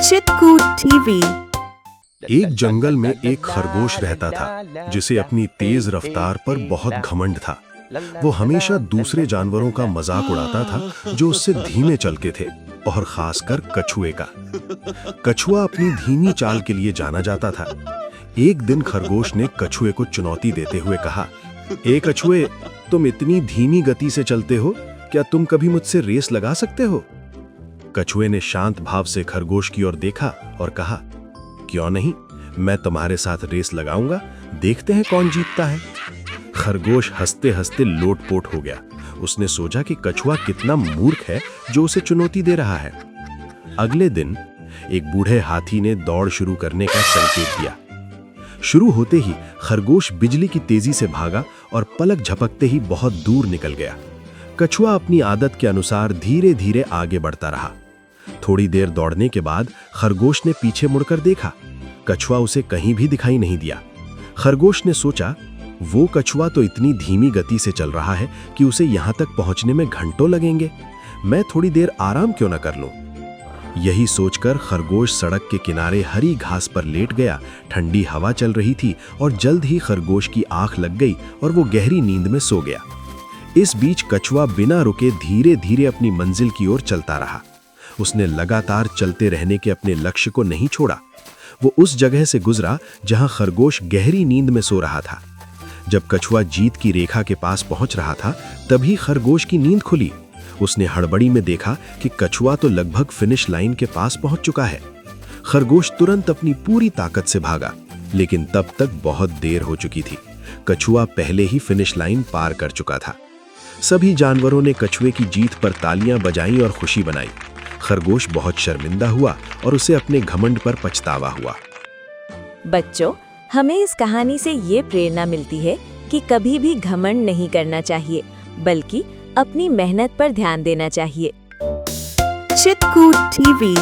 चितकूट TV. एक जंगल में एक खरगोश रहता था जिसे अपनी तेज रफ्तार पर बहुत घमंड था। वो हमेशा दूसरे जानवरों का मजाक उड़ाता था जो उससे धीमे चलते थे, और खासकर कछुए का। कछुआ अपनी धीमी चाल के लिए जाना जाता था। एक दिन खरगोश ने कछुए को चुनौती देते हुए कहा, ए कछुए, तुम इतनी धीमी गति से चलते हो, क्या तुम कभी मुझसे रेस लगा सकते हो? कछुए ने शांत भाव से खरगोश की ओर देखा और कहा, क्यों नहीं, मैं तुम्हारे साथ रेस लगाऊंगा, देखते हैं कौन जीतता है। खरगोश हंसते हंसते लोटपोट हो गया। उसने सोचा कि कछुआ कितना मूर्ख है जो उसे चुनौती दे रहा है। अगले दिन एक बूढ़े हाथी ने दौड़ शुरू करने का संकेत दिया। शुरू होते ही खरगोश बिजली की तेजी से भागा और पलक झपकते ही बहुत दूर निकल गया। कछुआ अपनी आदत के अनुसार धीरे धीरे आगे बढ़ता रहा। थोड़ी देर दौड़ने के बाद खरगोश ने पीछे मुड़कर देखा। कछुआ उसे कहीं भी दिखाई नहीं दिया। खरगोश ने सोचा, वो कछुआ तो इतनी धीमी गति से चल रहा है कि उसे यहां तक पहुंचने में घंटों लगेंगे। मैं थोड़ी देर आराम क्यों न कर लूं? यही सोचकर खरगोश सड़क के किनारे हरी घास पर लेट गया। ठंडी हवा चल रही थी और जल्द ही खरगोश की आंख लग गई और वो गहरी नींद में सो गया। इस बीच कछुआ बिना रुके धीरे धीरे अपनी मंजिल की ओर चलता रहा। उसने लगातार चलते रहने के अपने लक्ष्य को नहीं छोड़ा। वो उस जगह से गुजरा जहां खरगोश गहरी नींद में सो रहा था। जब कछुआ जीत की रेखा के पास पहुंच रहा था, तभी खरगोश की नींद खुली। उसने हड़बड़ी में देखा कि कछुआ तो लगभग फिनिश लाइन के पास पहुंच चुका है। खरगोश तुरंत अपनी पूरी ताकत से भागा, लेकिन तब तक बहुत देर हो चुकी थी। कछुआ पहले ही फिनिश लाइन पार कर चुका था। सभी जानवरों ने कछुए की जीत पर तालियां बजाईं और खुशी बनाई। खरगोश बहुत शर्मिंदा हुआ और उसे अपने घमंड पर पछतावा हुआ। बच्चों, हमें इस कहानी से ये प्रेरणा मिलती है कि कभी भी घमंड नहीं करना चाहिए, बल्कि अपनी मेहनत पर ध्यान देना चाहिए। चितकूट टीवी।